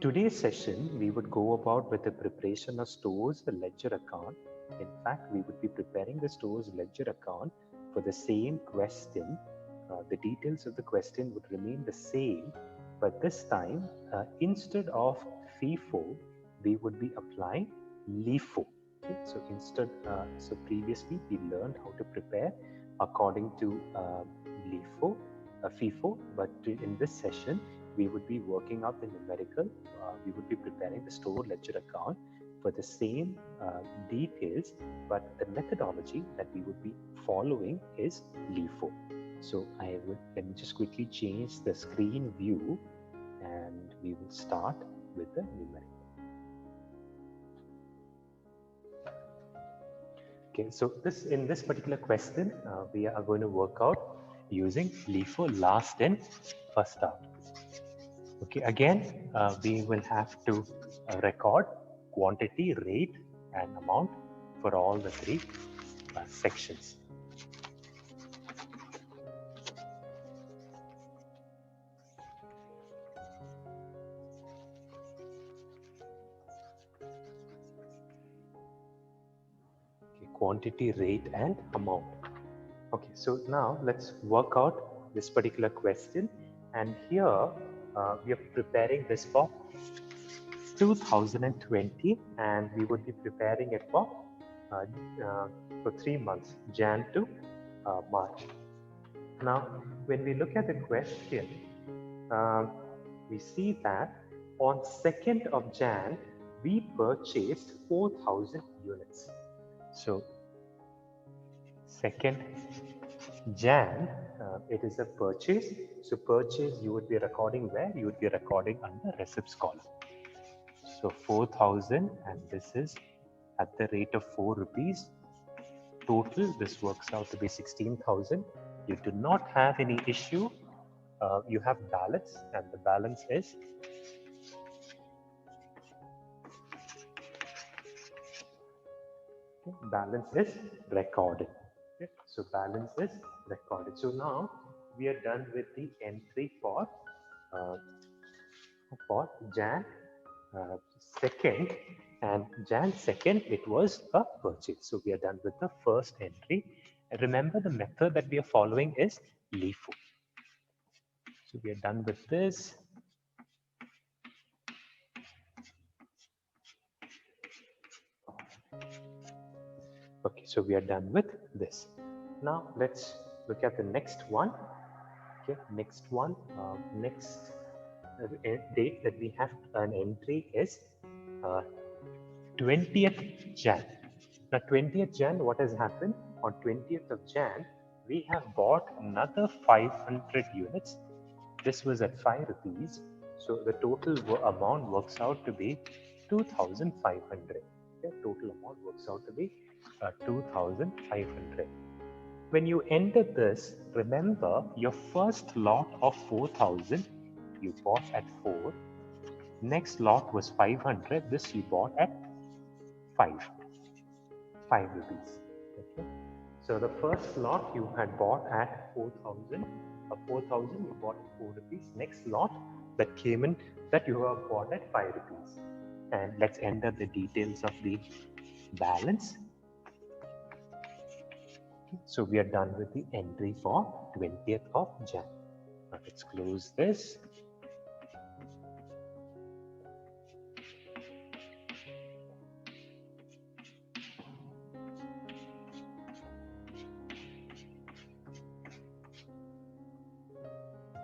Today's session, we would go about with the preparation of store's ledger account. In fact, we would be preparing the store's ledger account for the same question. The details of the question would remain the same, but this time, instead of FIFO, we would be applying LIFO. Okay? So previously we learned how to prepare according to LIFO, FIFO, but in this session, we would be working out the numerical. We would be preparing the store ledger account for the same details, but the methodology that we would be following is LIFO. So let me just quickly change the screen view and we will start with the numerical. Okay, so in this particular question, we are going to work out using LIFO, last in, first out. Okay, again, we will have to record quantity, rate, and amount for all the three sections. Okay, quantity, rate, and amount. Okay, so now let's work out this particular question. And here we are preparing this for 2020, and we would be preparing it for 3 months, Jan to March. Now, when we look at the question, we see that on 2nd of Jan, we purchased 4,000 units. So, 2nd Jan, it is a purchase. So purchase, you would be recording where? You would be recording under receipts column. So 4,000, and this is at the rate of 4 rupees. Total, this works out to be 16,000. You do not have any issue. You have balance, and the balance is recorded. Okay. So balance is recorded. So now we are done with the entry for Jan 2nd, and Jan 2nd it was a purchase. So we are done with the first entry. And remember, the method that we are following is LIFO. So we are done with this. Okay, so we are done with this. Now let's look at the next one. Okay, next one, next date that we have an entry is 20th Jan. Now 20th Jan, what has happened? On 20th of Jan, we have bought another 500 units. This was at 5 rupees. So the total amount works out to be 2,500. Okay, total amount works out to be 2,500. When you enter this, remember your first lot of 4,000 you bought at 4. Next lot was 500. This you bought at 5 rupees. Okay. So the first lot you had bought at 4,000. 4,000 you bought at 4 rupees. Next lot that came in that you have bought at 5 rupees. And let's enter the details of the balance. So we are done with the entry for 20th of Jan. Now let's close this.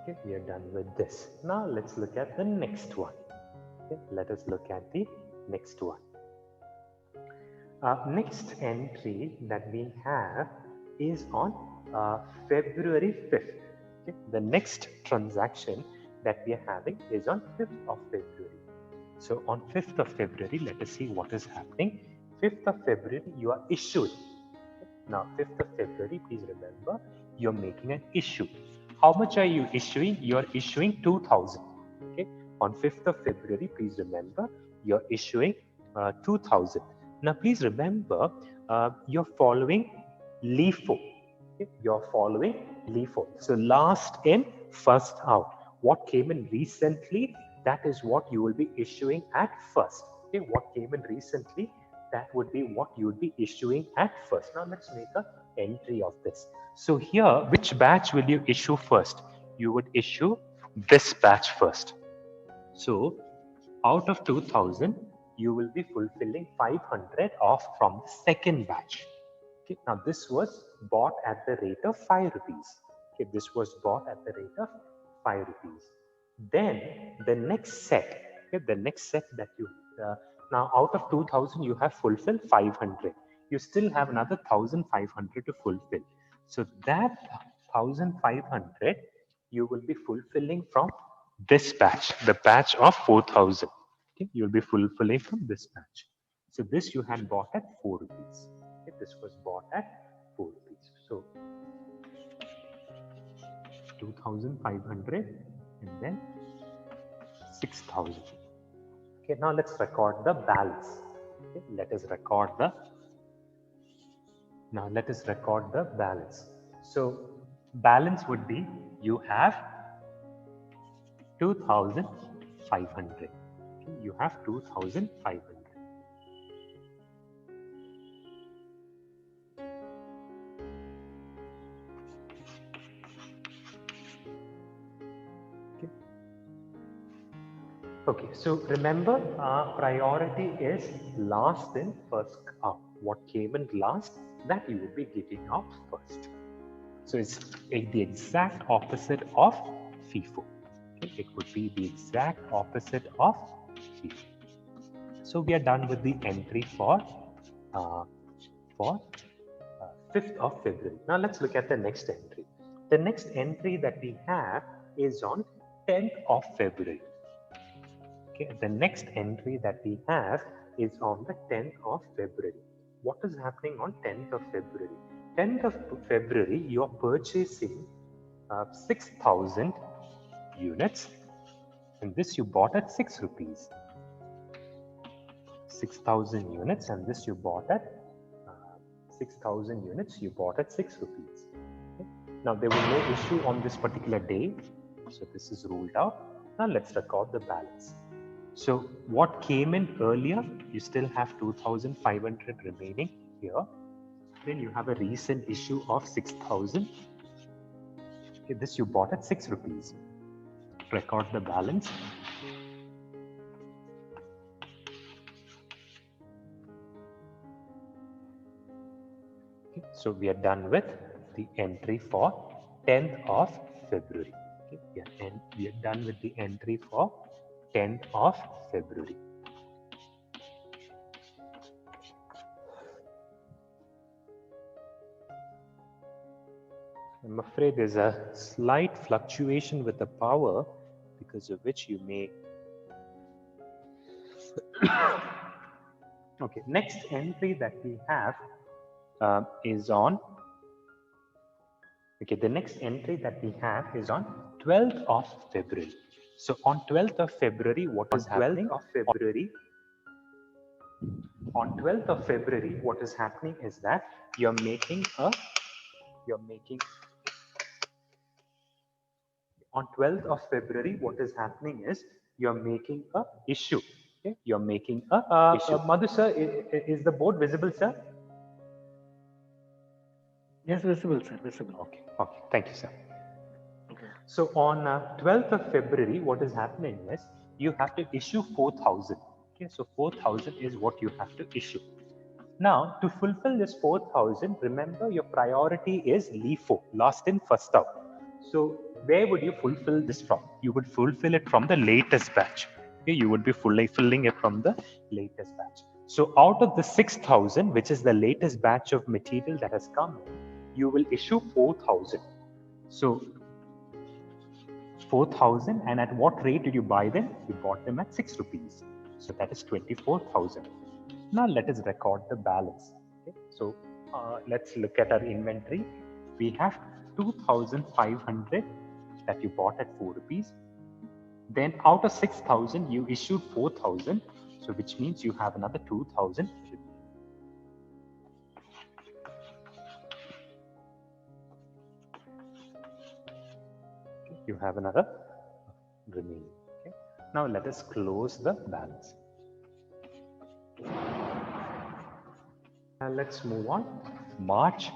Okay, we are done with this. Now let's look at the next one. Okay, let us look at the next one. Next entry that we have is on February 5th. Okay? The next transaction that we are having is on 5th of February. So on 5th of February, let us see what is happening. 5th of February, you are issued. Now, 5th of February, please remember, you're making an issue. How much are you issuing? You're issuing 2,000. Okay. On 5th of February, please remember, you're issuing 2,000. Now, please remember, you're following LIFO. Okay? You're following LIFO. So, last in, first out. What came in recently? that is what you will be issuing at first. Okay, what came in recently, that would be what you would be issuing at first. Now let's make a entry of this. So here, which batch will you issue first? You would issue this batch first. So out of 2000, you will be fulfilling 500 off from the second batch. Okay, now this was bought at the rate of 5 rupees. Okay, this was bought at the rate of 5 rupees. Then the next set, okay, the next set that you, now out of 2000, you have fulfilled 500. You still have another 1500 to fulfill. So that 1500, you will be fulfilling from this batch, the batch of 4000. Okay, you'll be fulfilling from this batch. So this you had bought at 4 rupees. Okay, this was bought at 4 rupees. So 2500 and then 6000. Okay, now let's record the balance. Okay, let us record the balance. So balance would be, you have 2500. Okay, you have 2500. Okay, so remember, priority is last in, first out. What came in last, that you will be giving out first. So it's the exact opposite of FIFO. Okay, it would be the exact opposite of FIFO. So we are done with the entry for 5th of February. Now let's look at the next entry. The next entry that we have is on 10th of February. Okay, the next entry that we have is on the 10th of February. What is happening on 10th of February? 10th of February, you are purchasing 6,000 units, and this you bought at 6 rupees. 6,000 units, and this you bought at 6,000 units you bought at 6 rupees. Okay. Now there was no issue on this particular day, so this is ruled out. Now let's record the balance. So what came in earlier, you still have 2,500 remaining here. Then you have a recent issue of 6,000. Okay, this you bought at 6 rupees. Record the balance. Okay, so we are done with the entry for 10th of February. Okay, we are done with the entry for 10th of February. I'm afraid there's a slight fluctuation with the power, because of which you may. Okay, next entry that we have is on. Okay, the next entry that we have is on 12th of February. So on 12th of February, what is happening? On 12th of February, what is happening is that you're making on 12th of February, what is happening is you're making a issue. Okay, you're making a issue. Madhu sir, is the board visible, sir? Yes, visible, sir. Visible. Okay. Okay. Thank you, sir. Okay. So on 12th of February, what is happening is you have to issue 4,000. Okay. So 4,000 is what you have to issue. Now, to fulfill this 4,000, remember your priority is LIFO, last in, first out. So where would you fulfill this from? You would fulfill it from the latest batch. Okay. You would be filling it from the latest batch. So out of the 6,000, which is the latest batch of material that has come in, you will issue 4,000. So 4,000, and at what rate did you buy them? You bought them at 6 rupees. So that is 24,000. Now let us record the balance. Okay. So let's look at our inventory. We have 2,500 that you bought at 4 rupees. Then out of 6,000, you issued 4,000. So which means you have another 2,000. You have another remaining. Okay. Now let us close the balance. Let's move on. March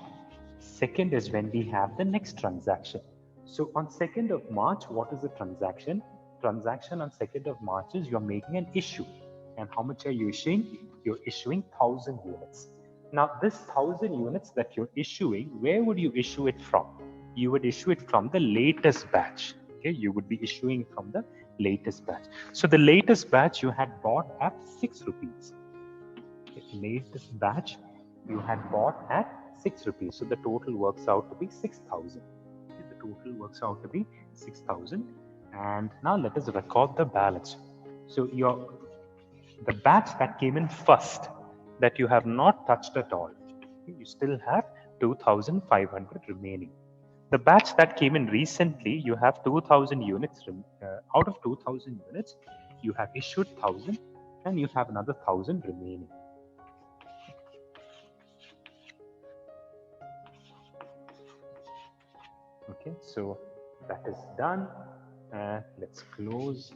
2nd is when we have the next transaction. So on 2nd of March, what is the transaction? Transaction on 2nd of March is you're making an issue. And how much are you issuing? You're issuing 1,000 units. Now this 1,000 units that you're issuing, where would you issue it from? You would issue it from the latest batch. Okay, you would be issuing from the latest batch. So the latest batch you had bought at 6 rupees. Latest batch you had bought at 6 rupees. So the total works out to be 6,000. Okay, the total works out to be 6,000. And now let us record the balance. So the batch that came in first, that you have not touched at all, okay, you still have 2,500 remaining. The batch that came in recently, you have 2,000 units. Out of 2,000 units, you have issued 1,000 and you have another 1,000 remaining. Okay, so that is done. Let's close.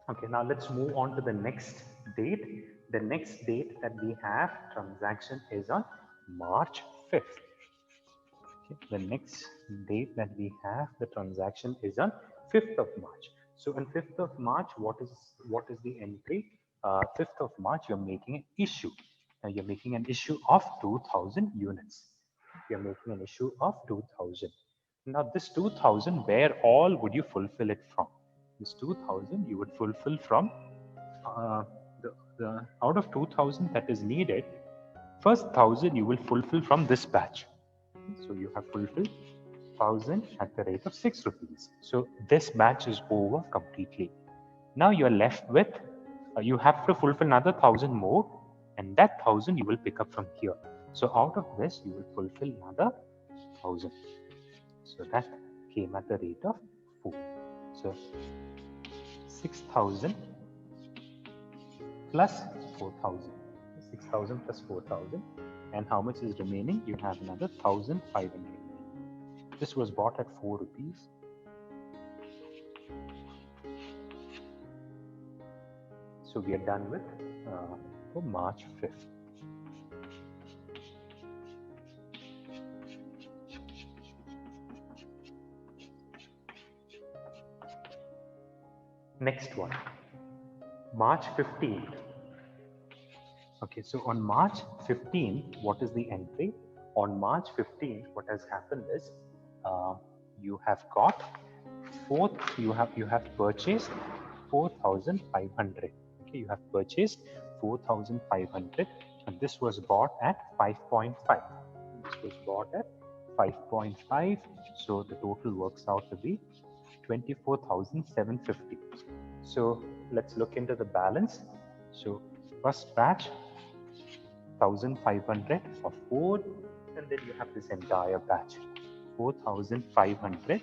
Okay, now let's move on to the next date. The next date that we have transaction is on March 5th. Okay, the next date that we have the transaction is on 5th of March. So on 5th of March, what is the entry? 5th of March, you're making an issue. You're making an issue of 2,000 units. You're making an issue of 2,000. Now this 2,000, where all would you fulfill it from? This 2,000 you would fulfill from uh, the out of 2,000 that is needed. First 1,000 you will fulfill from this batch. So you have fulfilled 1,000 at the rate of 6 rupees. So this batch is over completely. Now you are left with, you have to fulfill another 1,000 more, and that 1,000 you will pick up from here. So out of this, you will fulfill another 1,000. So that came at the rate of 4. So 6,000 plus 4,000. 6,000 plus 4,000. And how much is remaining? You have another 1,500. This was bought at 4 rupees. So we are done with for March 5th. Next one, March 15th. Okay, so on March 15th, what is the entry? On March 15th, what has happened is you have got you have purchased 4,500. Okay, you have purchased 4,500, and this was bought at 5.5. This was bought at 5.5. So the total works out to be 24,750. So let's look into the balance. So first batch 1,500 for 4, and then you have this entire batch 4,500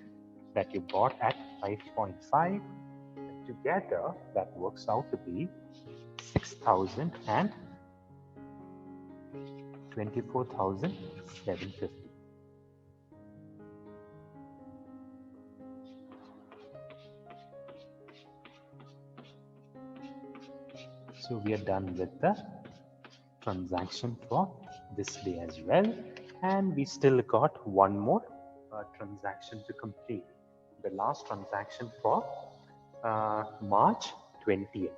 that you bought at 5.5. Together that works out to be 6,000 and 24,750. So we are done with the transaction for this day as well, and we still got one more transaction to complete. The last transaction for March 20th.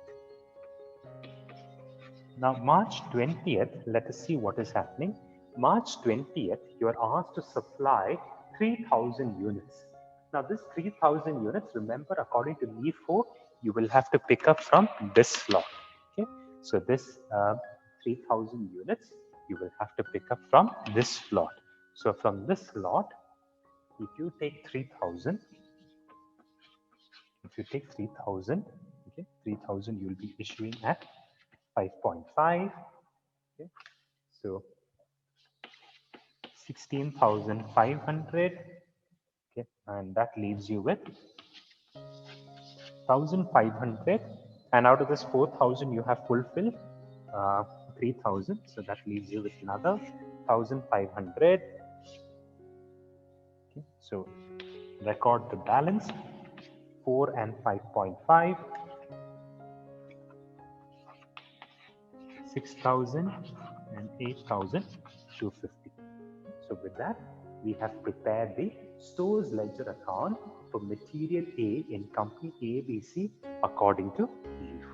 Now March 20th, let us see what is happening. March 20th, you are asked to supply 3,000 units. Now this 3,000 units, remember, according to LIFO, you will have to pick up from this slot. Okay, so this 3,000 units, you will have to pick up from this slot. So from this slot, if you take 3,000, okay, 3,000 you will be issuing at 5.5. Okay, so 16,500. Okay, and that leaves you with 1,500. And out of this 4,000, you have fulfilled 3,000. So that leaves you with another 1,500. Okay, so record the balance 4 and 5.5, 6,000 and 8,250. So with that, we have prepared the stores ledger account for material A in company ABC according to LIFO.